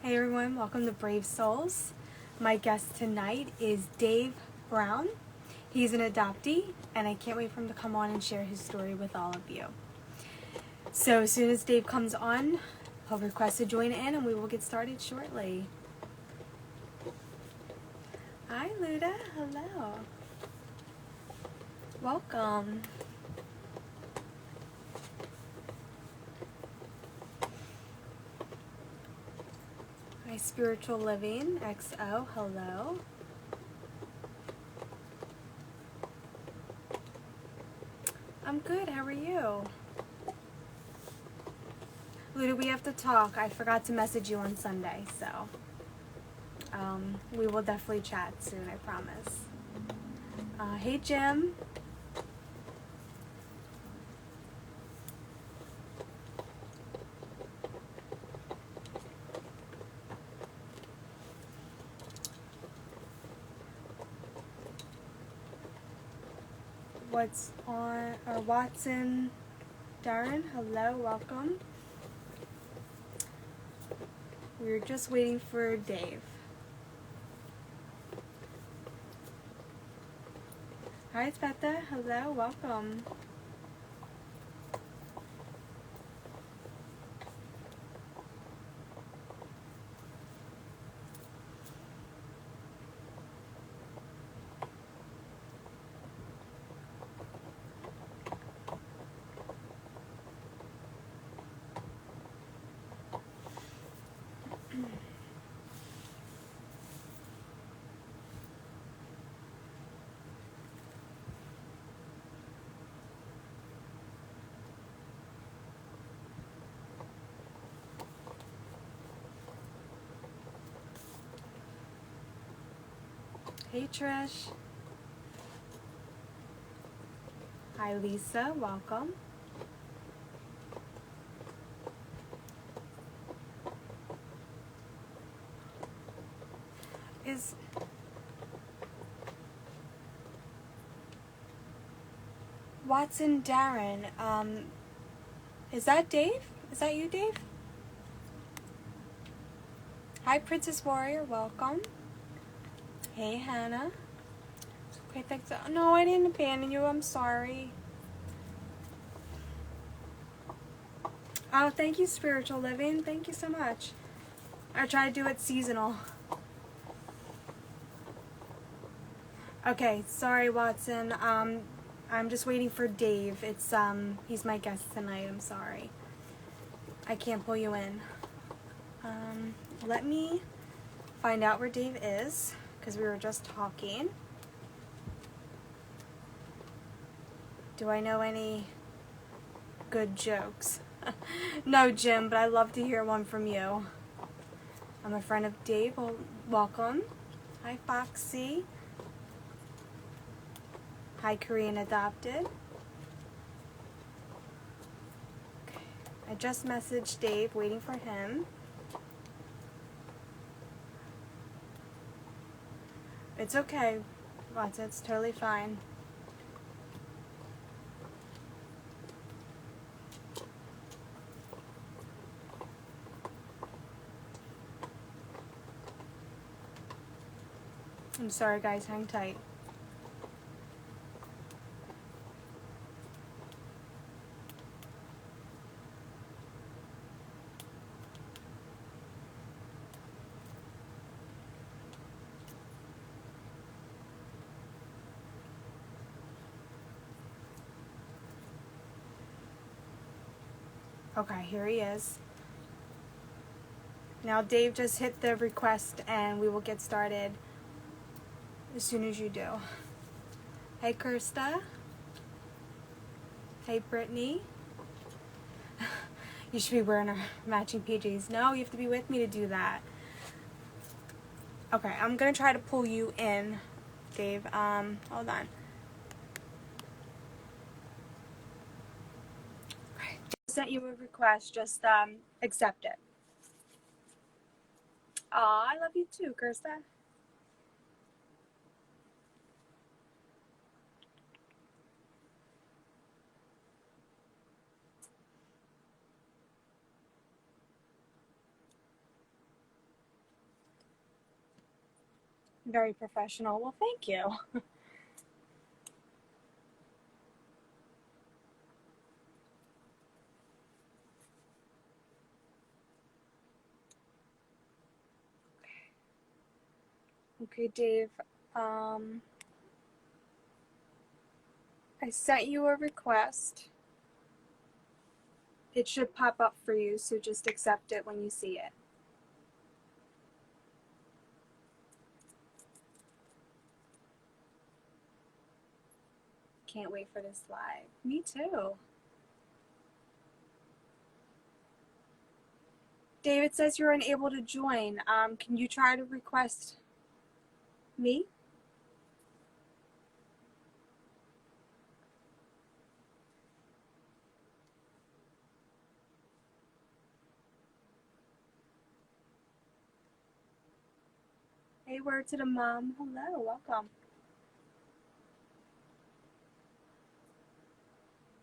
Hey everyone, welcome to Brave Souls. My guest tonight is Dave Brown. He's an adoptee, and I can't wait for him to come on and share his story with all of you. So as soon as Dave comes on, he'll request to join in and we will get started shortly. Hi Luda, hello. Welcome. Hi Spiritual Living, XO, hello. I'm good, how are you? Luda, we have to talk. I forgot to message you on Sunday, so we will definitely chat soon, I promise. Hey Jim. What's on, or Watson Darren, hello, welcome. We're just waiting for Dave. Hi, it's Betha, hello, welcome. Hey Trish. Hi Lisa, welcome. Is Watson Darren, is that Dave? Is that you, Dave? Hi Princess Warrior, welcome. Hey Hannah. Okay, thanks. No, I didn't abandon you, I'm sorry. Oh, thank you, Spiritual Living. Thank you so much. I try to do it seasonal. Okay, sorry, Watson. I'm just waiting for Dave. He's my guest tonight. I'm sorry. I can't pull you in. Let me find out where Dave is, because we were just talking. Do I know any good jokes? No, Jim, but I'd love to hear one from you. I'm a friend of Dave. Well, welcome. Hi, Foxy. Hi, Korean Adopted. Okay. I just messaged Dave, waiting for him. It's okay, Watson. It's totally fine. I'm sorry, guys. Hang tight. Okay, here he is. Now, Dave, just hit the request and we will get started as soon as you do. Hey, Kirsta. Hey, Brittany. You should be wearing our matching PJs. No, you have to be with me to do that. Okay, I'm going to try to pull you in, Dave. Hold on. Okay. Just sent you a request. Just accept it. Aw, I love you too, Kirsta. Very professional. Well, thank you. Okay, Dave. I sent you a request. It should pop up for you, so just accept it when you see it. Can't wait for this live. Me too. David says you're unable to join. Can you try to request me? Hey, word to the mom. Hello, welcome.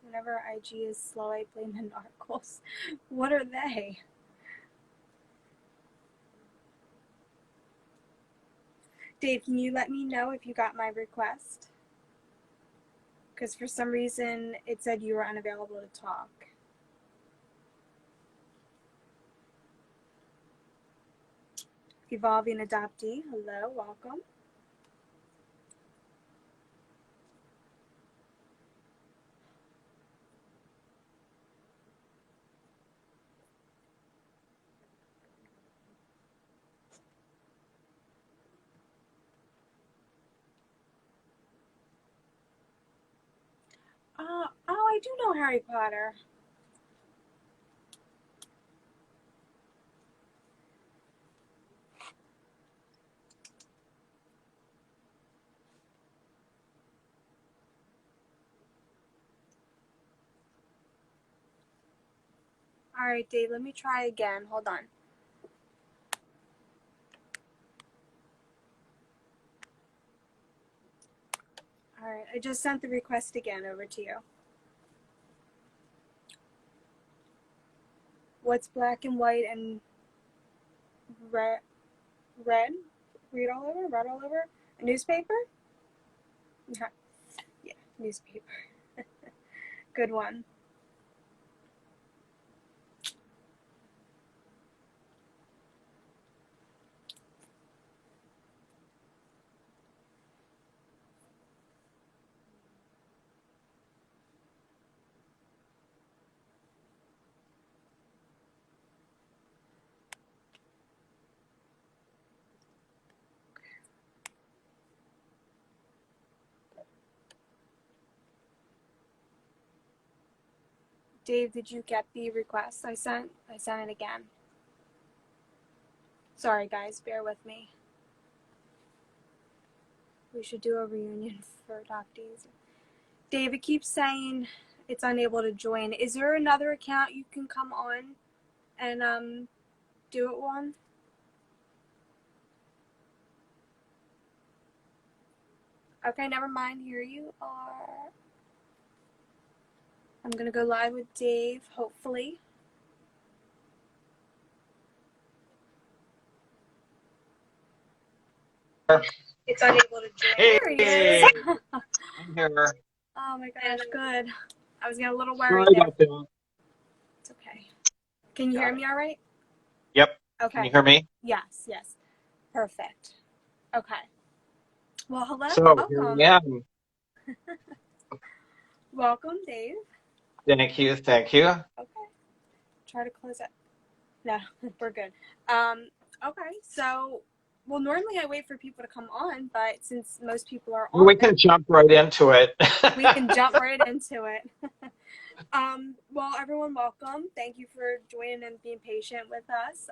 Whenever IG is slow, I blame the narcos. What are they? Dave, can you let me know if you got my request? Because for some reason it said you were unavailable to talk. Evolving adoptee, hello, welcome. I do know Harry Potter. All right, Dave, let me try again. Hold on. All right, I just sent the request again over to you. What's black and white and red? Red? Read all over? Red all over? A newspaper? Yeah, newspaper. Good one. Dave, did you get the request I sent? I sent it again. Sorry, guys, bear with me. We should do a reunion for adoptees. Dave, it keeps saying it's unable to join. Is there another account you can come on and do it on? Okay, never mind. Here you are. I'm gonna go live with Dave, hopefully. It's unable to join. Hey, There he is. I'm here. Oh my gosh, good. I was getting a little worried Sorry there. about that. It's okay. Can you hear me all right? Yep. Okay. Can you hear me? Yes, yes. Perfect. Okay. Well, hello. So Welcome. here I am. Welcome, Dave. Thank you. Thank you. Okay. Try to close it. No, we're good. Okay, so, well, normally I wait for people to come on, but since most people are on, We can jump right into it. we can jump right into it. Well, everyone, welcome. Thank you for joining and being patient with us.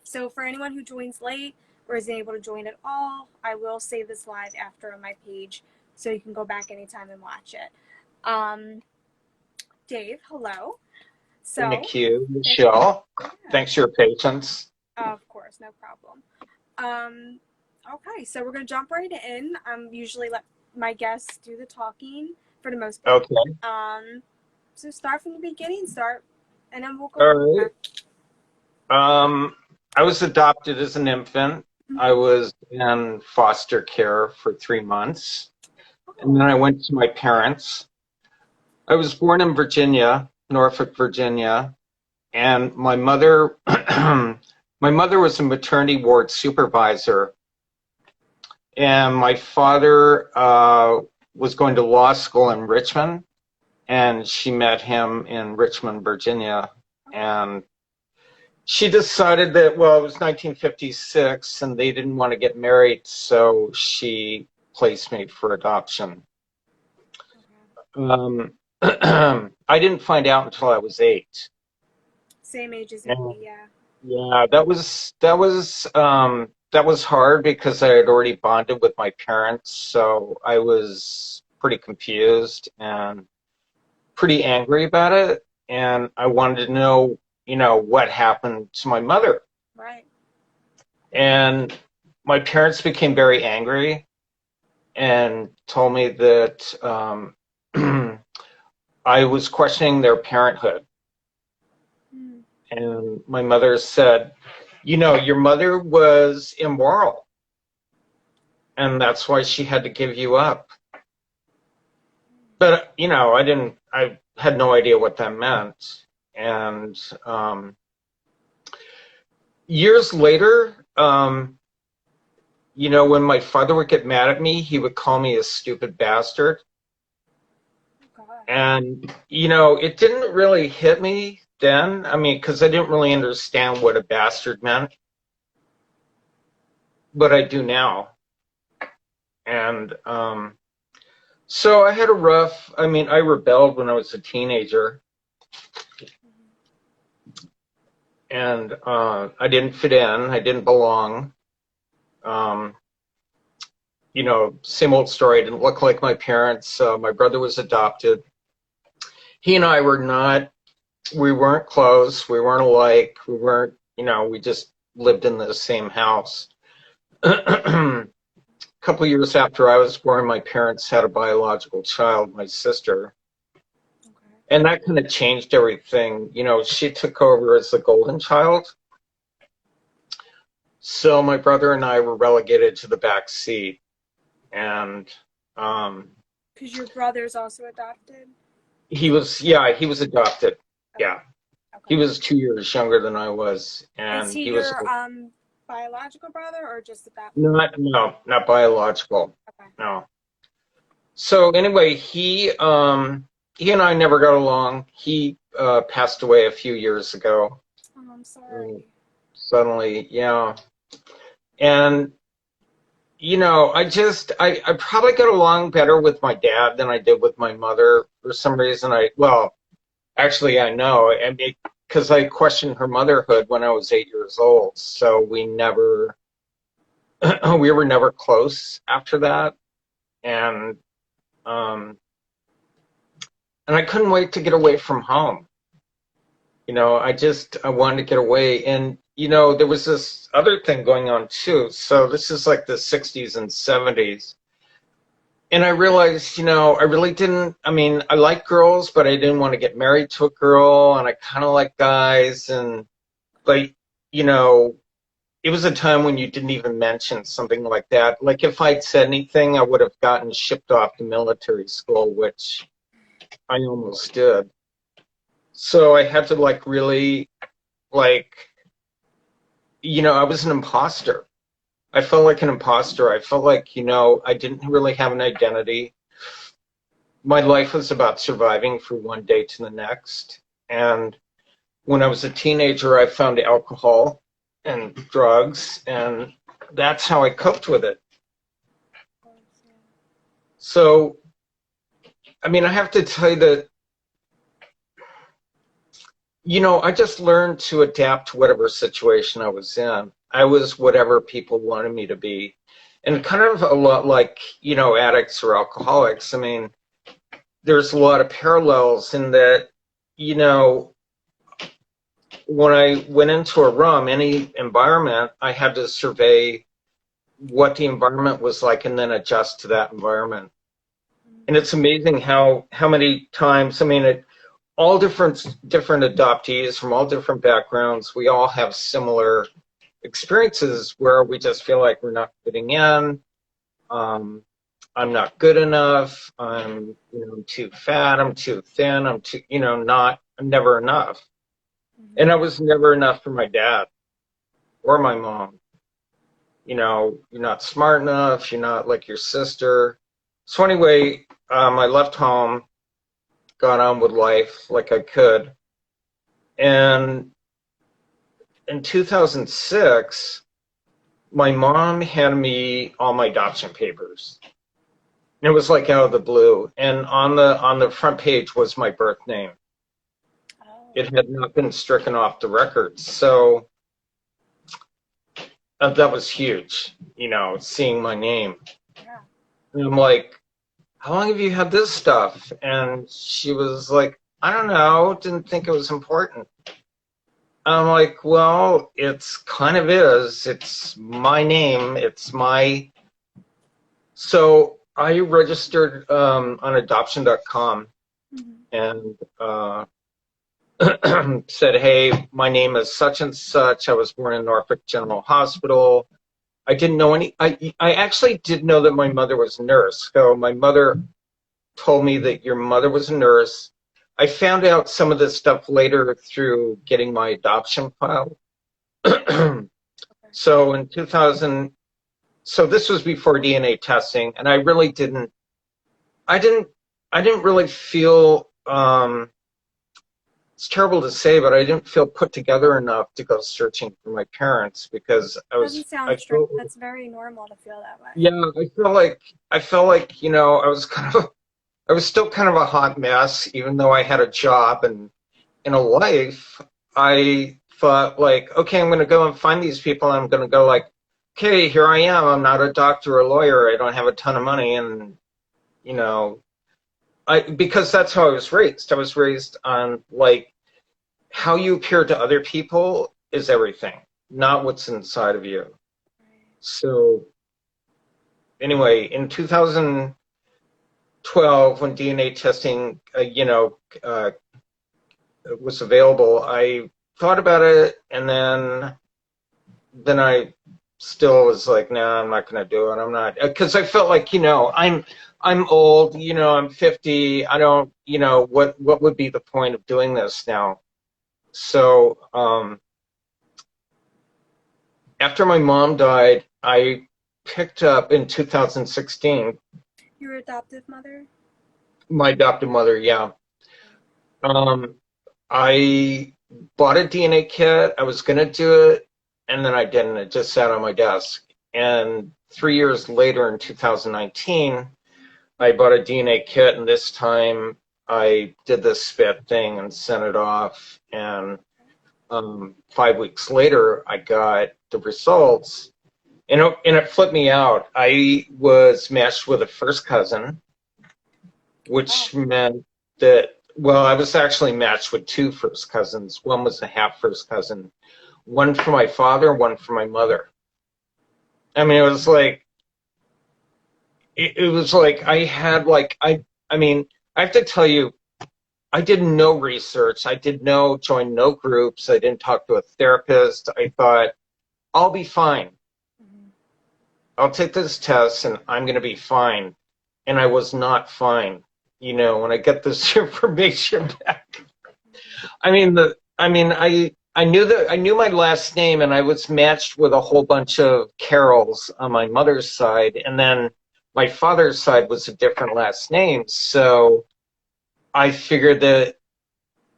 So for anyone who joins late or isn't able to join at all, I will save this live after on my page, so you can go back anytime and watch it. Dave, hello. So, Thank you, Michelle. yeah. Thanks for your patience. Of course, no problem. Okay, so we're gonna jump right in. Usually let my guests do the talking for the most part. Okay. So start from the beginning, and then we'll go. All right. I was adopted as an infant. I was in foster care for 3 months, and then Oh, I went to my parents. I was born in Virginia, Norfolk, Virginia, and my mother, my mother was a maternity ward supervisor, and my father was going to law school in Richmond, and she met him in Richmond, Virginia, and she decided that, well, it was 1956 and they didn't want to get married, so she placed me for adoption. okay. Um, I didn't find out until I was 8. Same age as me, And yeah. yeah, that was hard because I had already bonded with my parents, so I was pretty confused and pretty angry about it, and I wanted to know, what happened to my mother. Right. And my parents became very angry and told me that I was questioning their parenthood. Mm. And my mother said, your mother was immoral, and that's why she had to give you up. But, I had no idea what that meant. And years later, when my father would get mad at me, he would call me a stupid bastard. Oh, God. And, it didn't really hit me then. I mean, because I didn't really understand what a bastard meant, but I do now. And so I rebelled when I was a teenager, and I didn't fit in, I didn't belong. Um, same old story. I didn't look like my parents. My brother was adopted. He and I we weren't close. We weren't alike. We weren't, we just lived in the same house. A couple of years after I was born, my parents had a biological child, my sister. Okay. And that kind of changed everything. She took over as the golden child. So my brother and I were relegated to the back seat. And Because your brother's also adopted? he was adopted. Okay. Yeah. He Okay. was 2 years younger than I was. Is And he he was your biological brother or just adopted? not biological. Okay. No. So anyway, he and I never got along. He passed away a few years ago. Oh, I'm Mm, sorry. Suddenly, yeah. And I probably got along better with my dad than I did with my mother for some reason. Actually, I know, and because I questioned her motherhood when I was 8 years old, so we were never close after that, and um, and I couldn't wait to get away from home. I wanted to get away, and there was this other thing going on too. So this is like the 60s and 70s. And I realized, I really didn't, I mean, I like girls, but I didn't want to get married to a girl, and I kind of like guys. And, but, you know, it was a time when you didn't even mention something like that. Like, if I'd said anything, I would have gotten shipped off to military school, which I almost did. So I had to, like, really, like, I was an imposter. I felt like an imposter. I felt like, I didn't really have an identity. My life was about surviving from one day to the next. And when I was a teenager, I found alcohol and drugs, and that's how I coped with it. So, I mean, I have to tell you that, I just learned to adapt to whatever situation I was in. I was whatever people wanted me to be. And kind of a lot like, addicts or alcoholics. I mean, there's a lot of parallels in that, you know, when I went into a room, any environment, I had to survey what the environment was like and then adjust to that environment. And it's amazing how many times, I mean, all different adoptees from all different backgrounds, we all have similar experiences where we just feel like we're not fitting in. I'm not good enough. I'm too fat. I'm too thin. I'm too, I'm never enough. Mm-hmm. And I was never enough for my dad or my mom. You're not smart enough. You're not like your sister. So anyway, I left home, got on with life like I could. And in 2006, my mom handed me all my adoption papers. And it was like out of the blue. And on the front page was my birth name. Oh, It had not been stricken off the records. So that was huge, seeing my name. yeah. And I'm like, how long have you had this stuff? And she was like, I don't know, didn't think it was important. I'm like, well, it's kind of is. It's my name. It's my. So I registered on adoption.com Mm-hmm. and said, hey, my name is such and such. I was born in Norfolk General Hospital. I didn't know I actually did know that my mother was a nurse. So my mother told me that your mother was a nurse. I found out some of this stuff later through getting my adoption file. So in 2000, so this was before DNA testing, and I didn't really feel, it's terrible to say, but I didn't feel put together enough to go searching for my parents because Doesn't sound I strange. felt, That's very normal to feel that way. yeah, I felt like, I was still kind of a hot mess, even though I had a job and in a life. I thought like, okay, I'm going to go and find these people. And I'm going to go like, okay, here I am. I'm not a doctor or a lawyer. I don't have a ton of money. And, you know, because that's how I was raised. I was raised on like how you appear to other people is everything, not what's inside of you. So anyway, in 2012, when DNA testing, was available, I thought about it, and then I still was like, no, I'm not going to do it. I'm not, because I felt like, I'm old, I'm 50. I don't, what would be the point of doing this now? So after my mom died, I picked up in 2016 Your adoptive mother? my adopted mother. Yeah. Um, I bought a DNA kit. I was going to do it, and then I didn't. It just sat on my desk. And 3 years later, in 2019, I bought a DNA kit, and this time I did the spit thing and sent it off. And 5 weeks later, I got the results, and it flipped me out. I was matched with a first cousin, Oh, which meant that, well, I was actually matched with two first cousins. One was a half first cousin, one for my father, one for my mother. I mean, it was like I had like, I mean, I have to tell you, I did no research. I joined no groups. I didn't talk to a therapist. I thought, I'll be fine. mm-hmm. I'll take this test and I'm going to be fine. And I was not fine. When I get this information back, I knew my last name, and I was matched with a whole bunch of Carols on my mother's side, and then my father's side was a different last name. So I figured that,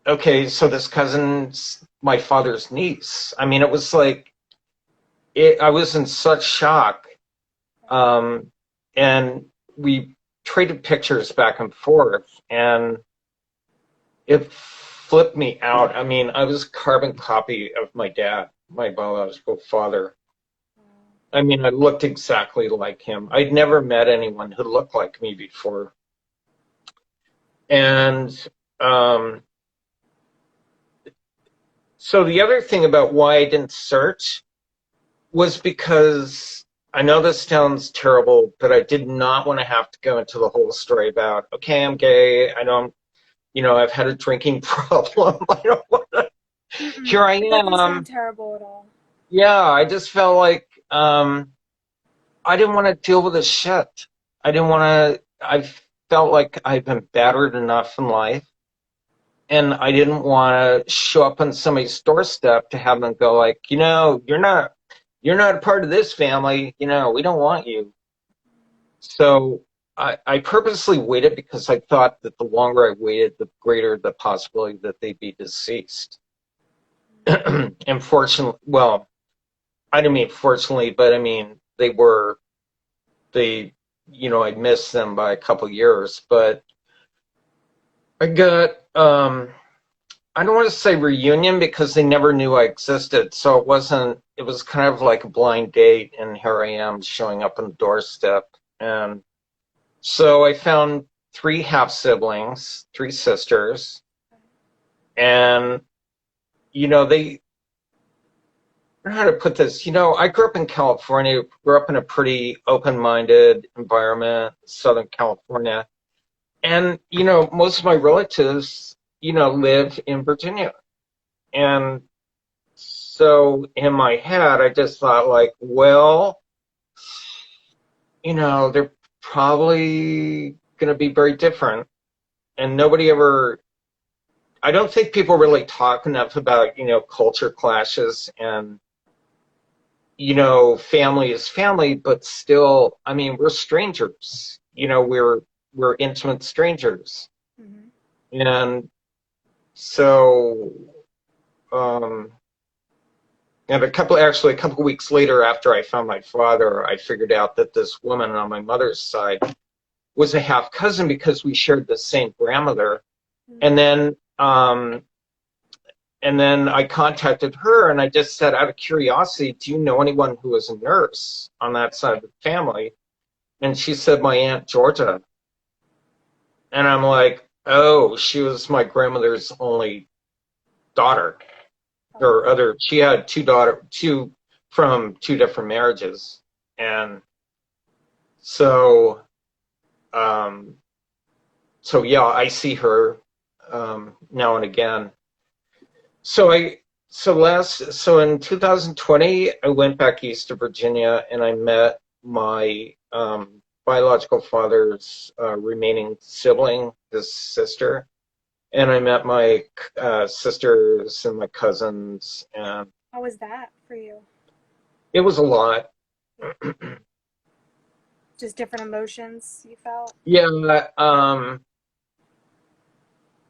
okay, so this cousin's my father's niece. I mean, it was like I was in such shock, and we traded pictures back and forth, and it flipped me out. I mean, I was a carbon copy of my dad, my biological father. I mean, I looked exactly like him. I'd never met anyone who looked like me before. And so the other thing about why I didn't search was because I know this sounds terrible, but I did not want to have to go into the whole story about, okay, I'm gay. I don't, I've had a drinking problem. I don't want to. Mm-mm. Here I It doesn't am. sound terrible at all. yeah, I just felt like I didn't want to deal with this shit. I didn't want to. I felt like I'd been battered enough in life, and I didn't want to show up on somebody's doorstep to have them go like, you're not a part of this family. We don't want you. So I purposely waited because I thought that the longer I waited, the greater the possibility that they'd be deceased. And fortunately, well, I didn't mean fortunately, but I mean they, I missed them by a couple years. But I got, I don't want to say reunion because they never knew I existed. So it was kind of like a blind date. And here I am showing up on the doorstep. And so I found three half siblings, three sisters. And, they, I don't know how to put this. I grew up in California, grew up in a pretty open-minded environment, Southern California. And, most of my relatives, live in Virginia. And so in my head, I just thought like, well, they're probably going to be very different. And I don't think people really talk enough about, culture clashes and, family is family, but still, I mean, we're strangers. We're intimate strangers. Hmm. And so, um, and a couple of weeks later, after I found my father, I figured out that this woman on my mother's side was a half cousin because we shared the same grandmother. And then, I contacted her and I just said, out of curiosity, do you know anyone who is a nurse on that side of the family? And she said, my Aunt Georgia. And I'm like, oh, she was my grandmother's only daughter. She had two from two different marriages. And so, um, yeah, I see her, now and again. So so in 2020, I went back east to Virginia and I met my, biological father's, remaining sibling, his sister. And I met my, sisters and my cousins, and How was that for you? it was a lot. Just different emotions you felt? Yeah,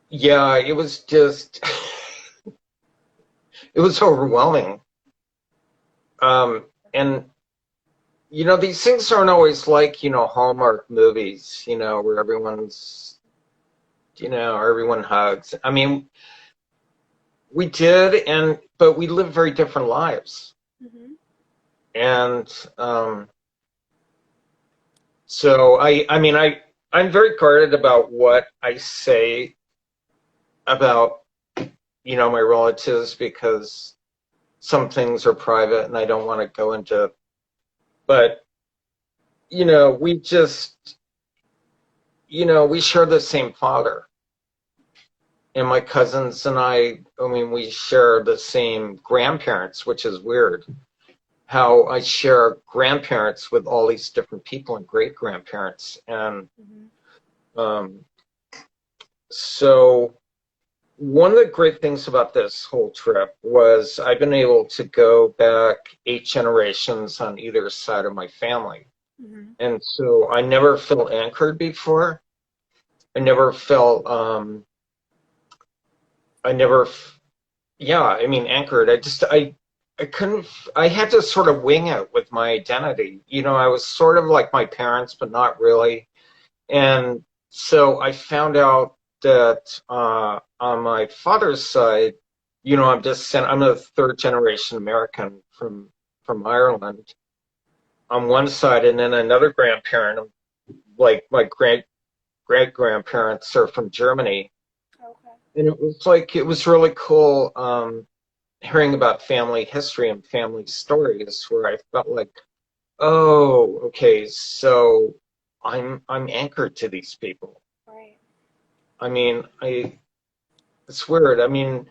yeah, it was just, it was overwhelming. And these things aren't always like, Hallmark movies, where everyone hugs. I mean, we did, but we lived very different lives. Hmm. And, so I'm very guarded about what I say about, my relatives because some things are private and I don't want to go into, but, we just, we share the same father. And my cousins and I mean, we share the same grandparents, which is weird. How I share grandparents with all these different people and great grandparents. And Hmm. um, so one of the great things about this whole trip was I've been able to go back 8 generations on either side of my family. Hmm. And so I never felt anchored before. I never felt, I never, yeah, I mean, anchored. I couldn't, I had to sort of wing it with my identity. I was sort of like my parents, but not really. And so I found out that, on my father's side, I'm a third generation American from Ireland on one side, and then another grandparent, like my great grandparents, are from Germany. Okay. And it was really cool, hearing about family history and family stories where I felt like, oh, okay, so I'm anchored to these people. Right. I mean, it's weird. I mean,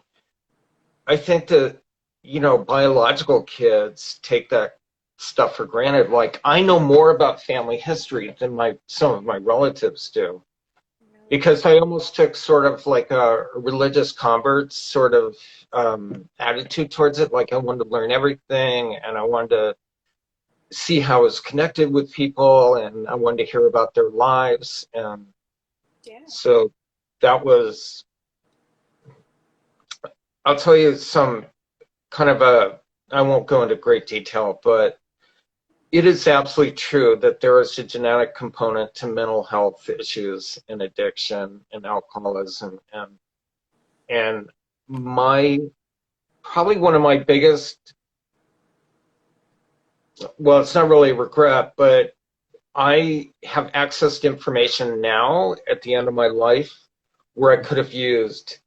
I think that biological kids take that stuff for granted. Like, I know more about family history than some of my relatives do, Really? because I almost took sort of like a religious convert sort of attitude towards it. Like, I wanted to learn everything, and I wanted to see how I was connected with people, and I wanted to hear about their lives. And Yeah. so that was, I'll tell you some kind of I won't go into great detail, but it is absolutely true that there is a genetic component to mental health issues and addiction and alcoholism. And my, probably one of my biggest, well, it's not really a regret, but I have access to information now at the end of my life where I could have used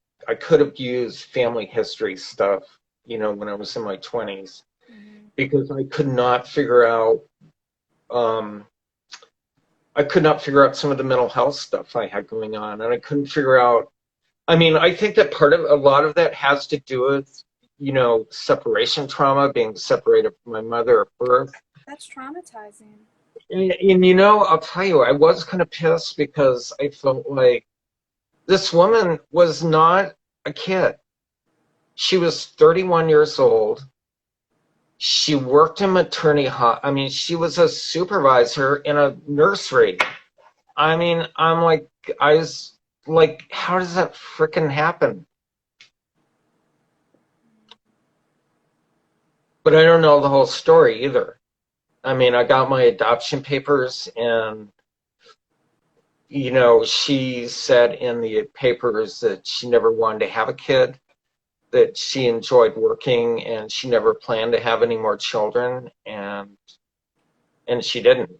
family history stuff, when I was in my 20s, Hmm. because um, I could not figure out some of the mental health stuff I had going on, and I couldn't figure out. I mean, I think that a lot of that has to do with, separation trauma, being separated from my mother at birth. That's traumatizing. And I'll tell you, I was kind of pissed because I felt like this woman was not a kid. She was 31 years old. She worked in I mean, she was a supervisor in a nursery. I mean, I was like, how does that frickin' happen? But I don't know the whole story either. I mean, I got my adoption papers, and, she said in the papers that she never wanted to have a kid, that she enjoyed working, and she never planned to have any more children, and she didn't.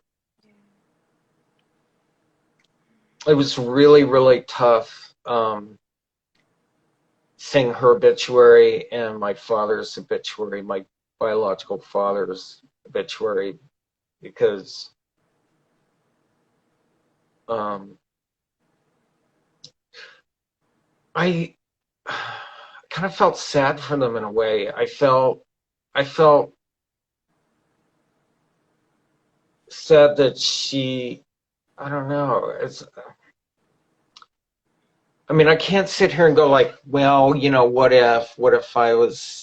It was really, really tough, seeing her obituary and my father's obituary, my biological father's obituary, because um, I kind of felt sad for them in a way. I felt sad that I don't know. I mean, I can't sit here and go like, well, what if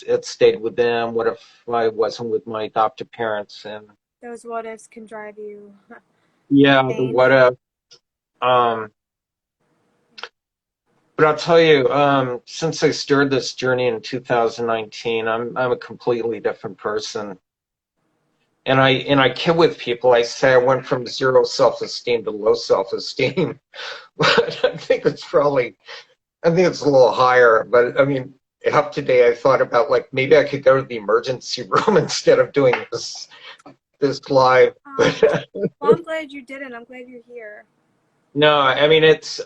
it stayed with them? What if I wasn't with my adoptive parents? And Those what ifs can drive you yeah, the insane. what if. Um, but I'll tell you, since I started this journey in 2019, I'm a completely different person. And I kid with people. I say I went from zero self-esteem to low self-esteem, but I think it's a little higher. But I mean, up today, I thought about, like, maybe I could go to the emergency room instead of doing this live. Oh, But well, I'm glad you didn't. I'm glad you're here. no, I mean, it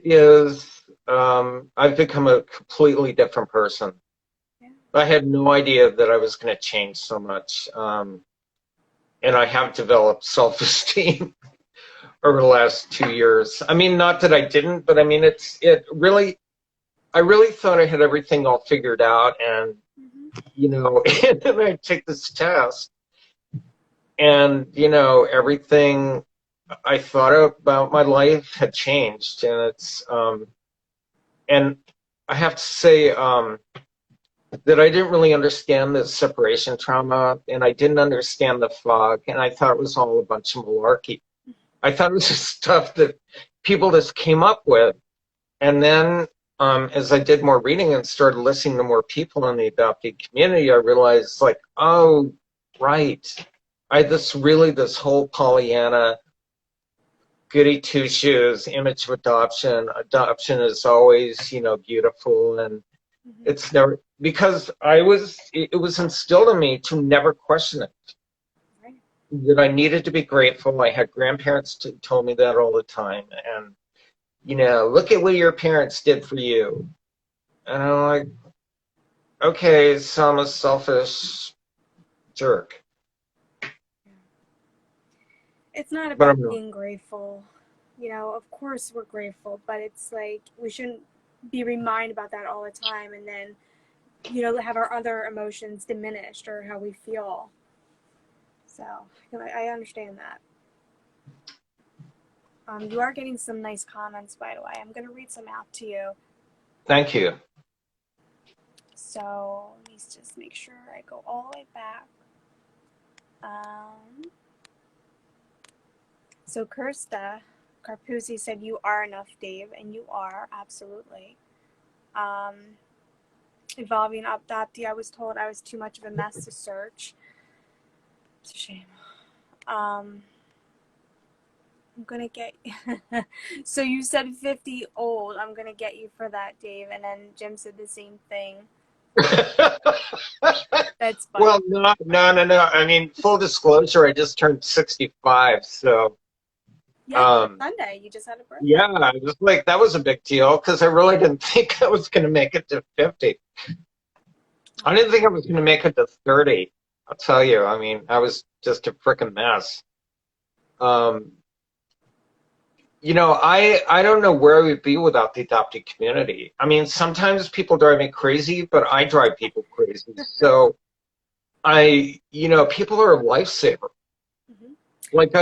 is. I've become a completely different person. Yeah. I had no idea that I was going to change so much, and I have developed self-esteem over the last 2 years. I mean, not that I didn't, but I mean, I really thought I had everything all figured out, and Hmm. and then I take this test, and everything I thought about my life had changed, and I have to say, that I didn't really understand the separation trauma, and I didn't understand the fog, and I thought it was all a bunch of malarkey. I thought it was just stuff that people just came up with. And then, as I did more reading and started listening to more people in the adoptee community, I realized, like, oh, right. I had this whole Pollyanna goody two shoes image of adoption. Adoption is always, beautiful, and Hmm. it's never, because it was instilled in me to never question it. Right. That I needed to be grateful. I had grandparents told me that all the time, and look at what your parents did for you. And I'm like, okay, so I'm a selfish jerk, Yeah. It's not but about I'm not. being grateful. Of course we're grateful, but it's like we shouldn't be reminded about that all the time and then have our other emotions diminished or how we feel. So I understand that. You are getting some nice comments, by the way. I'm going to read some out to you. Thank you. So let me just make sure I go all the way back. So Kirsta Carpuzzi said, "You are enough, Dave," and you are, absolutely. Evolving Adoptee, I was told I was too much of a mess to search. It's a shame. I'm gonna get so you said 50 old. I'm gonna get you for that, Dave. And then Jim said the same thing. That's funny. Well, no, no, no, no. I mean, full disclosure, I just turned 65, so Yeah, um, Sunday. You just had a birthday. yeah, I was like, that was a big deal because I really didn't think I was going to make it to 50. I didn't think I was going to make it to 30. I'll tell you. I mean, I was just a freaking mess. Um, I don't know where I would be without the adoptee community. I mean, sometimes people drive me crazy, but I drive people crazy. So people are a lifesaver. Mm-hmm. Like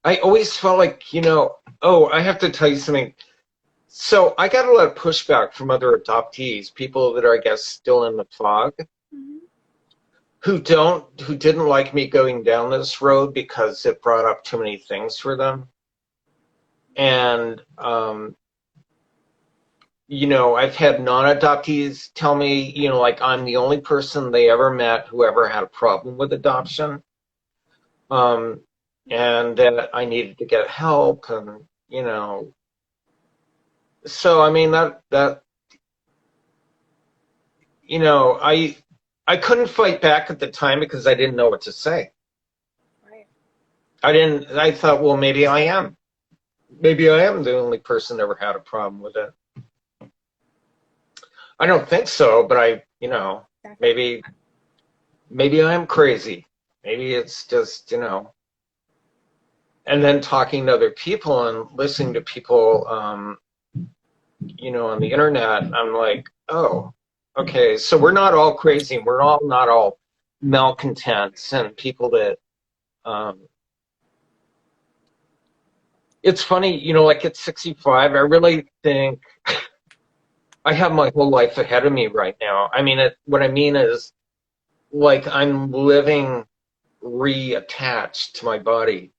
I always felt like, oh, I have to tell you something. So I got a lot of pushback from other adoptees, people that are, I guess, still in the fog, Mm-hmm. who didn't like me going down this road because it brought up too many things for them. And I've had non-adoptees tell me, like I'm the only person they ever met who ever had a problem with adoption, and that I needed to get help, and so I mean that I couldn't fight back at the time because I didn't know what to say. Right. I thought, well, maybe I am the only person that ever had a problem with it. I don't think so, but maybe I am crazy. Maybe it's just, and then talking to other people and listening to people, on the internet, I'm like, oh, okay, so we're not all crazy. We're all not all malcontents and people that, um, it's funny, like at 65, I really think I have my whole life ahead of me right now. I mean, what I mean is like I'm living reattached to my body.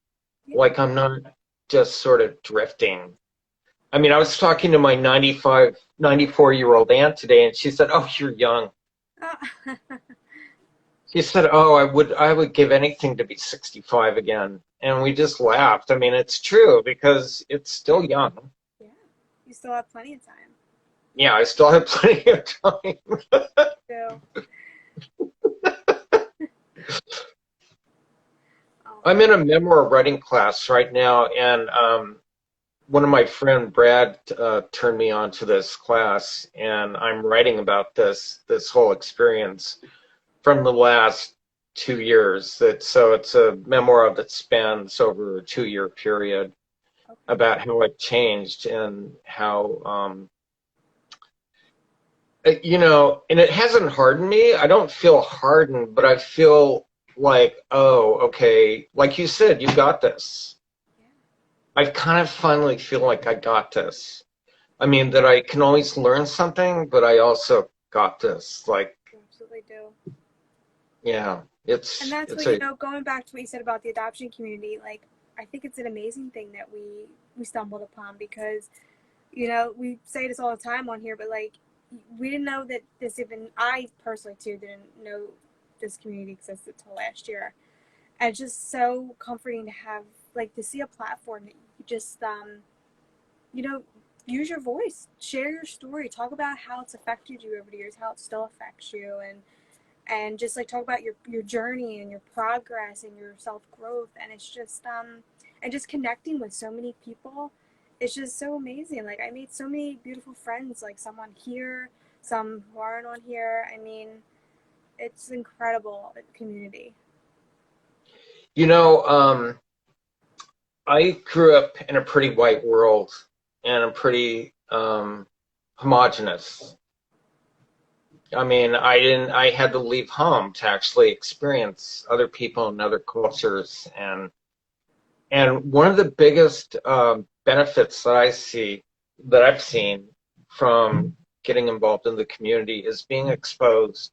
Yeah. Like I'm not just sort of drifting. I mean, I was talking to my 95, 94-year-old aunt today, and she said, "Oh, you're young." Oh. She said, "Oh, I would give anything to be 65 again." And we just laughed. I mean, it's true because it's still young. Yeah. You still have plenty of time. Yeah, I still have plenty of time. So, oh I'm man. in a memoir writing class right now, and one of my friend Brad turned me on to this class, and I'm writing about this whole experience from the last 2 years. So it's a memoir that spans over a 2-year period Okay. about how it changed and how and it hasn't hardened me. I don't feel hardened, but I feel like, oh, okay, like you said, you got this. Yeah. I kind of finally feel like I got this. I mean, that I can always learn something, but I also got this. Like, You absolutely do. yeah, And it's that's it's what, a going back to what you said about the adoption community, like, I think it's an amazing thing that we stumbled upon because, we say this all the time on here, but like, we didn't know that this even, I personally too didn't know this community existed till last year. And it's just so comforting to have, like, to see a platform that you just, you know, use your voice, share your story, talk about how it's affected you over the years, how it still affects you, and just like talk about your journey and your progress and your self growth. And it's just and just connecting with so many people. It's just so amazing. Like, I made so many beautiful friends, like some on here, some who aren't on here. I mean, it's incredible community. you know, I grew up in a pretty white world and a pretty homogenous. I mean, I had to leave home to actually experience other people and other cultures. And one of the biggest benefits that I've seen from getting involved in the community is being exposed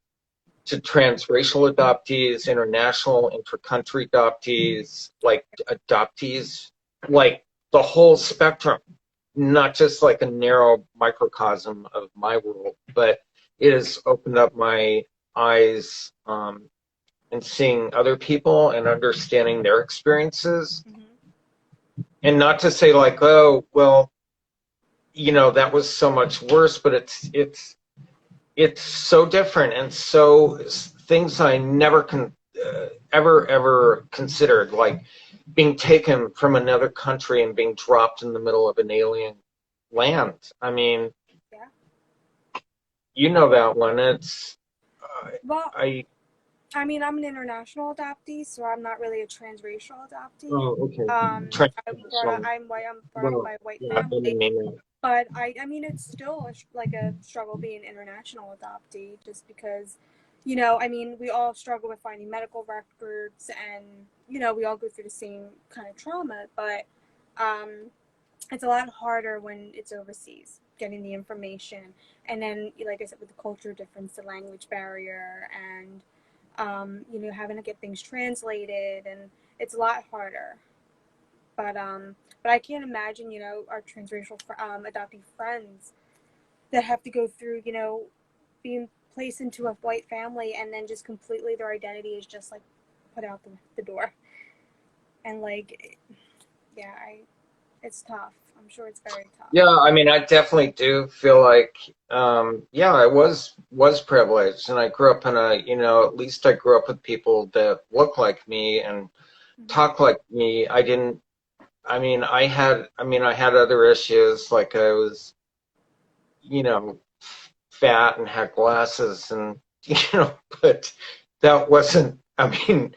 to transracial adoptees, international, intra-country adoptees, like adoptees, like the whole spectrum, not just like a narrow microcosm of my world, but it has opened up my eyes and seeing other people and understanding their experiences. And not to say like, oh, well, that was so much worse, but it's so different and so things I never ever considered, like being taken from another country and being dropped in the middle of an alien land. I mean, Yeah. you know that one. It's Well, I. I mean, I'm an international adoptee, so I'm not really a transracial adoptee. Oh, okay. Transnational. I'm white. I'm brought up Well, by a white yeah, I family, didn't mean that. but I mean, it's still like a struggle being an international adoptee, just because, I mean, we all struggle with finding medical records, and we all go through the same kind of trauma, but um, it's a lot harder when it's overseas, getting the information, and then, like I said, with the culture difference, the language barrier, and having to get things translated, and it's a lot harder. But I can't imagine, our transracial adoptive friends that have to go through, being placed into a white family, and then just completely their identity is just like put out the door. And like, yeah, it's tough. I'm sure it's very tough. Yeah, I mean, I definitely do feel like, yeah, I was privileged, and I grew up in at least I grew up with people that look like me and Mm-hmm. talk like me. I didn't. I had other issues, like I was, you know, fat and had glasses, and but that wasn't. I mean,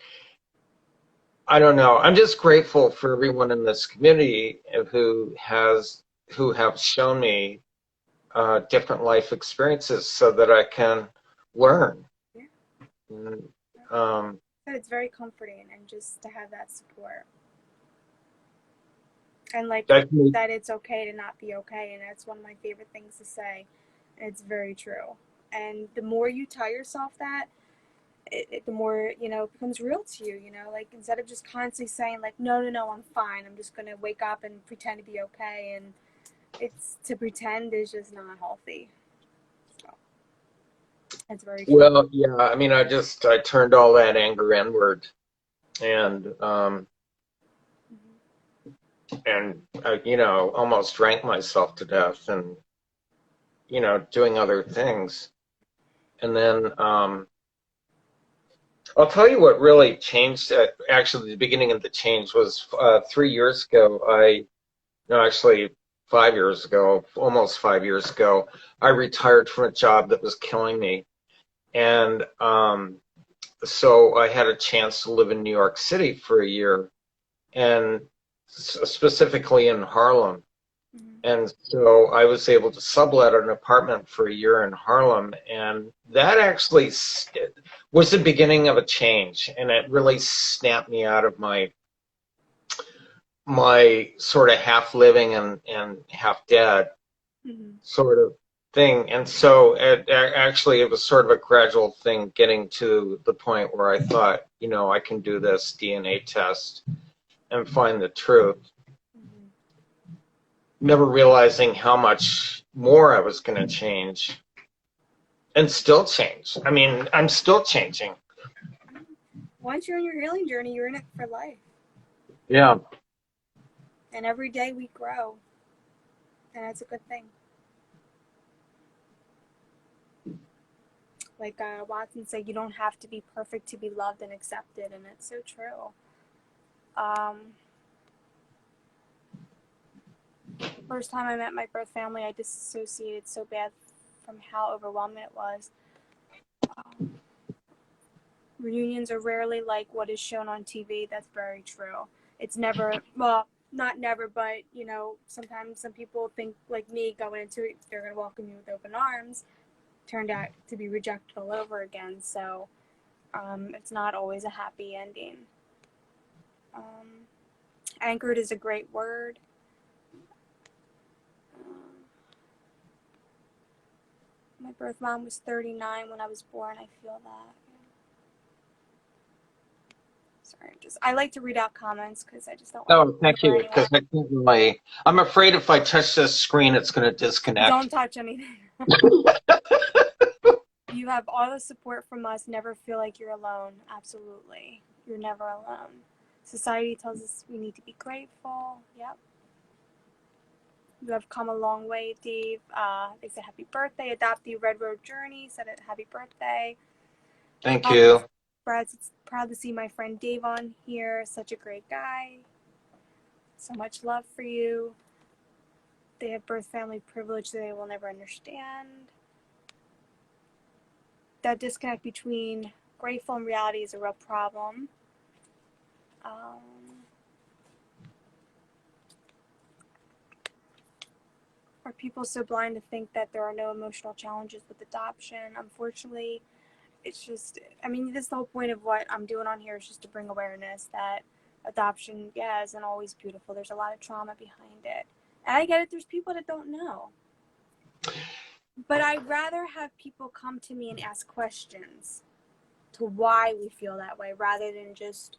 I don't know. I'm just grateful for everyone in this community who have shown me different life experiences so that I can learn. Yeah. And, um, But it's very comforting, and just to have that support, and like that that it's okay to not be okay, and that's one of my favorite things to say. And it's very true. And the more you tell yourself that, the more it becomes real to you. Like, instead of just constantly saying like, no, no, no, I'm fine, I'm just gonna wake up and pretend to be okay, and it's to pretend is just not healthy. So it's very true. well, yeah. I mean, I turned all that anger inward, and Mm-hmm. almost drank myself to death, and doing other things. And then I'll tell you what really changed. Actually, the beginning of the change was 3 years ago. No, actually 5 years ago, almost 5 years ago, I retired from a job that was killing me. And so I had a chance to live in New York City for a year, and specifically in Harlem. Mm-hmm. And so I was able to sublet an apartment for a year in Harlem. And that actually was the beginning of a change. And it really snapped me out of my sort of half living and half dead Mm-hmm. sort of thing. And so it was sort of a gradual thing, getting to the point where I thought, I can do this DNA test and find the truth, Mm-hmm. never realizing how much more I was going to change and still change. I mean, I'm still changing. Once you're in your healing journey, you're in it for life, Yeah. and every day we grow, and that's a good thing. Like Watson said, you don't have to be perfect to be loved and accepted, and it's so true. Um, First time I met my birth family, I disassociated so bad from how overwhelming it was. Um, Reunions are rarely like what is shown on TV. That's very true. It's never, well, not never, but sometimes some people think like me going into it, they're going to welcome you with open arms. turned out to be rejected all over again. So it's not always a happy ending. Anchored is a great word. My birth mom was 39 when I was born. I feel that. Sorry, I like to read out comments because I just don't want Oh, to thank over you. anyone. Because I can't really. I'm afraid if I touch this screen, it's going to Don't disconnect. touch anything. You have all the support from us. Never feel like you're alone. Absolutely. You're never alone. Society tells us we need to be grateful. Yep. You have come a long way, Dave. They said happy birthday. Adoptee Red Road Journey said happy birthday. Thank you. Brad's proud to see my friend Dave on here. Such a great guy. So much love for you. They have birth family privilege that they will never understand. That disconnect between grateful and reality is a real problem. Are people so blind to think that there are no emotional challenges with adoption? Unfortunately, it's just, I mean, this is the whole point of what I'm doing on here is just to bring awareness that adoption, yeah, isn't always beautiful. There's a lot of trauma behind it. And I get it, there's people that don't know. But I'd rather have people come to me and ask questions to why we feel that way rather than just,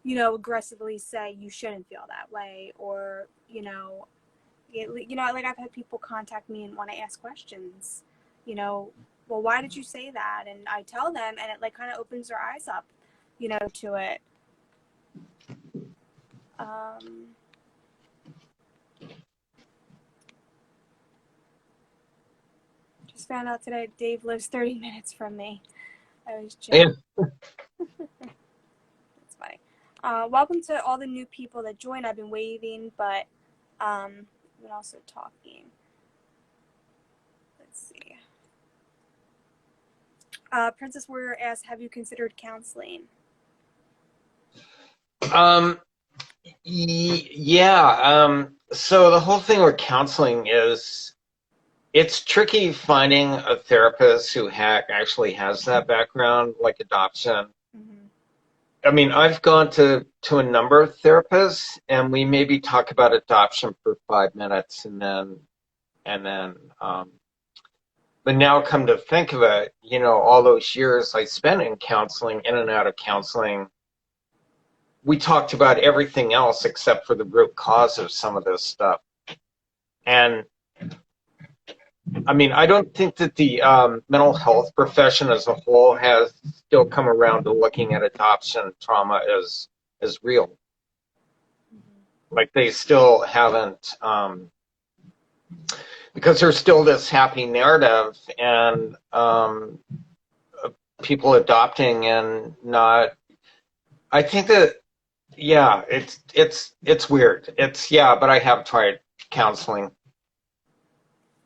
aggressively say you shouldn't feel that way or, like I've had people contact me and want to ask questions, well, why did you say that? And I tell them, and it like kind of opens their eyes up, to it. Just found out today Dave lives 30 minutes from me. I was joking. Yeah. That's funny. Welcome to all the new people that joined. I've been waving, but I've been also talking. Let's see. Princess Warrior asks, have you considered counseling? Yeah. So the whole thing with counseling is it's tricky finding a therapist who actually has that background, like adoption. Mm-hmm. I mean, I've gone to a number of therapists, and we maybe talk about adoption for 5 minutes, but now come to think of it, all those years I spent in counseling, in and out of counseling, we talked about everything else except for the root cause of some of this stuff. And I mean, I don't think that the mental health profession as a whole has still come around to looking at adoption trauma as real. Like they still haven't, because there's still this happy narrative and people adopting and not. I think that yeah, it's weird. But I have tried counseling.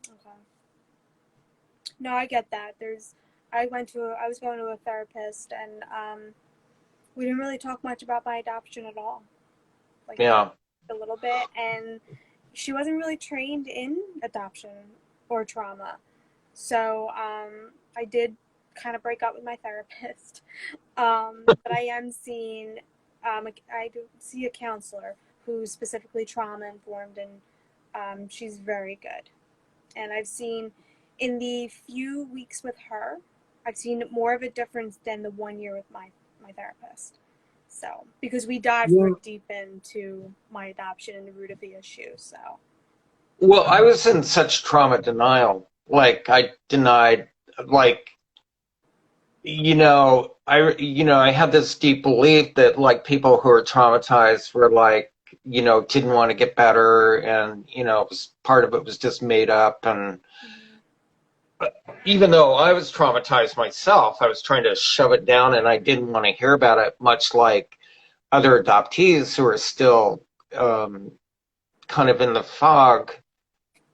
Okay. No, I get that. I was going to a therapist, and we didn't really talk much about my adoption at all. Like, Yeah. a little bit, and she wasn't really trained in adoption or trauma. So I did kind of break up with my therapist. But I am seeing, I do see a counselor who's specifically trauma informed, and she's very good. And I've seen in the few weeks with her, I've seen more of a difference than the 1 year with my therapist. So, because we dive Yeah. deep into my adoption and the root of the issue. So, Well, I was in such trauma denial. Like I denied, like I had this deep belief that like people who are traumatized were like, didn't want to get better, and part of it was just made up. And even though I was traumatized myself, I was trying to shove it down, and I didn't want to hear about it. Much like other adoptees who are still kind of in the fog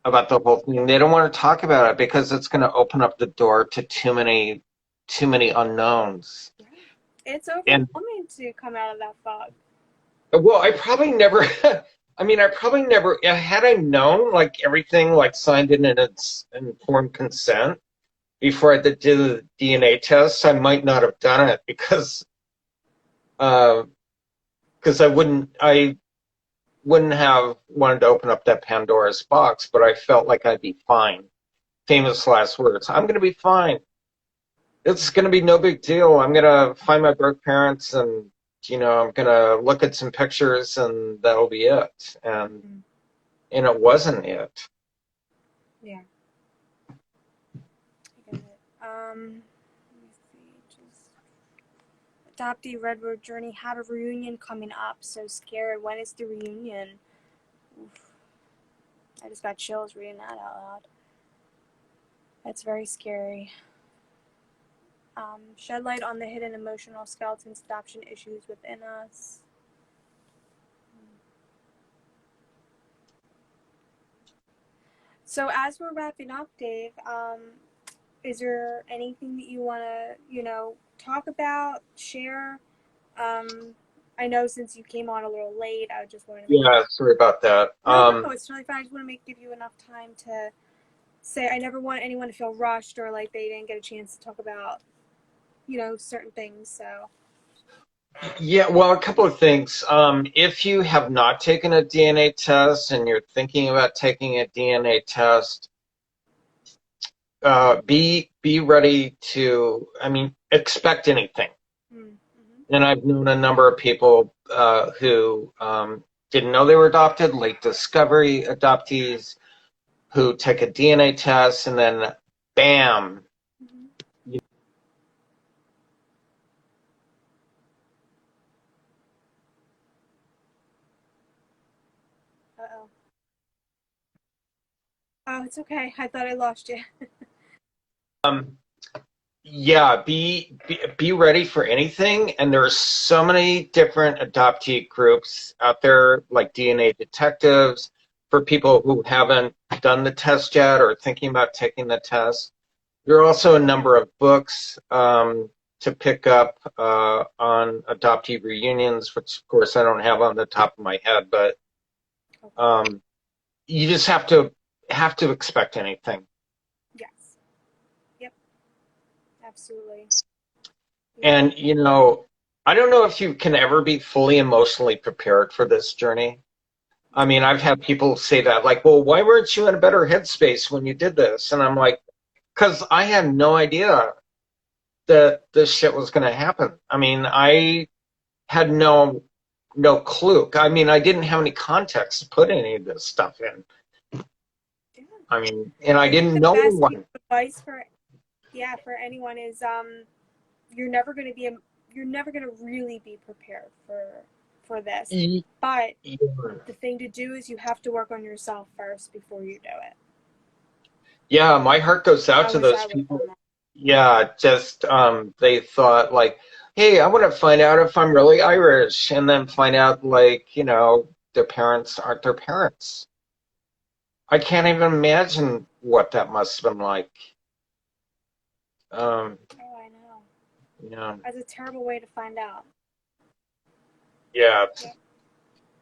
about the whole thing. They don't want to talk about it because it's going to open up the door to too many unknowns. it's overwhelming to come out of that fog. Well, I probably never. Had I known like everything, like signed in its informed consent, before I did the DNA test, I might not have done it uh, because I wouldn't have wanted to open up that Pandora's box, but I felt like I'd be fine. Famous last words. I'm going to be fine. It's going to be no big deal. I'm going to find my birth parents and, I'm going to look at some pictures and that'll be it. And it wasn't it. Yeah. I get it. Let me see. Just adoptee Redwood Journey had a reunion coming up. So scared. When is the reunion? Oof. I just got chills reading that out loud. That's very scary. Shed light on the hidden emotional skeletons, adoption issues within us. So as we're wrapping up, Dave, is there anything that you want to, talk about, share? I know since you came on a little late, I just wanted to make Yeah, sorry about that. no, it's totally fine. I just want to give you enough time to say I never want anyone to feel rushed or like they didn't get a chance to talk about, certain things. So Yeah, well, a couple of things. If you have not taken a DNA test and you're thinking about taking a DNA test, be ready to, expect anything. mm-hmm. And I've known a number of people who didn't know they were adopted, late discovery adoptees, who take a DNA test and then, bam. Mm-hmm. Uh-oh. Oh, it's okay. I thought I lost you. Yeah, be ready for anything. And there are so many different adoptee groups out there, like DNA detectives, for people who haven't done the test yet or thinking about taking the test. There are also a number of books to pick up on adoptee reunions, which of course I don't have on the top of my head, but you just have to expect anything. Yes. Yep. Absolutely. Yeah. And I don't know if you can ever be fully emotionally prepared for this journey. I mean, I've had people say that, like, well, why weren't you in a better headspace when you did this? And I'm like, because I had no idea that this shit was going to happen. I mean, I had no clue. I mean, I didn't have any context to put any of this stuff in. Yeah. I mean, and I I think didn't the know best piece anyone. of advice for anyone is you're never going to be you're never going to really be prepared for this. But the thing to do is you have to work on yourself first before you do it. Yeah, my heart goes out I to wish those I would have people. done that. Yeah, just they thought like, hey, I want to find out if I'm really Irish, and then find out like, their parents aren't their parents. I can't even imagine what that must have been like. Um, Oh, I know. you know, That's a terrible way to find out. yeah, it's Yep.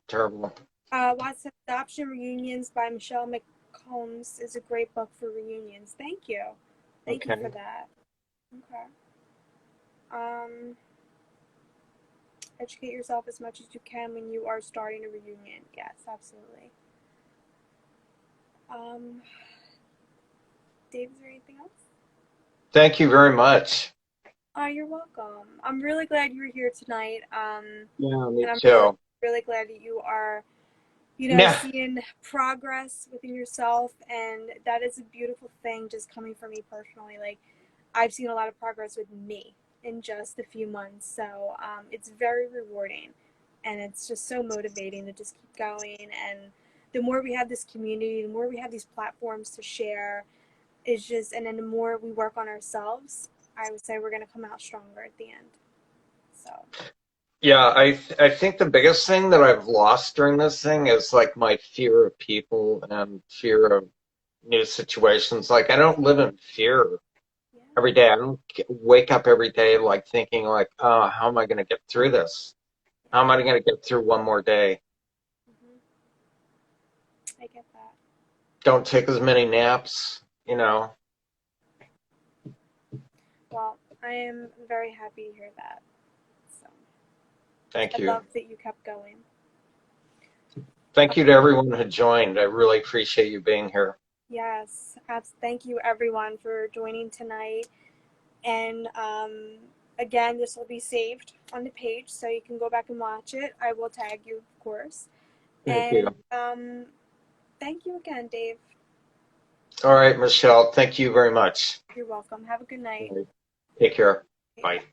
terrible. Lots of Adoption Reunions by Michelle McCombs is a great book for reunions. Thank you. Thank you for Okay. that. Okay. Um, educate yourself as much as you can when you are starting a reunion. Yes, absolutely. Um, Dave, is there anything else? Thank you very much. You're welcome. I'm really glad you were here tonight. Yeah, me And I'm really, too. really glad that you are, Yeah, seeing progress within yourself. And that is a beautiful thing just coming from me personally. Like, I've seen a lot of progress with me in just a few months. So it's very rewarding. And it's just so motivating to just keep going. And the more we have this community, the more we have these platforms to share, and then the more we work on ourselves, I would say we're going to come out stronger at the end. So, yeah. I think the biggest thing that I've lost during this thing is like my fear of people and fear of new situations. Like I don't live in fear yeah. every day. I don't wake up every day like thinking like, oh, how am I going to get through this? How am I going to get through one more day? Mm-hmm. I get that. Don't take as many naps. I am very happy to hear that. So Thank I you. love that you kept going. Thank you to everyone who joined. I really appreciate you being here. Yes, thank you everyone for joining tonight. And again, this will be saved on the page, so you can go back and watch it. I will tag you, of course. Thank you. And thank you again, Dave. All right, Michelle, thank you very much. You're welcome. Have a good night. Take care. Okay, Bye. bye.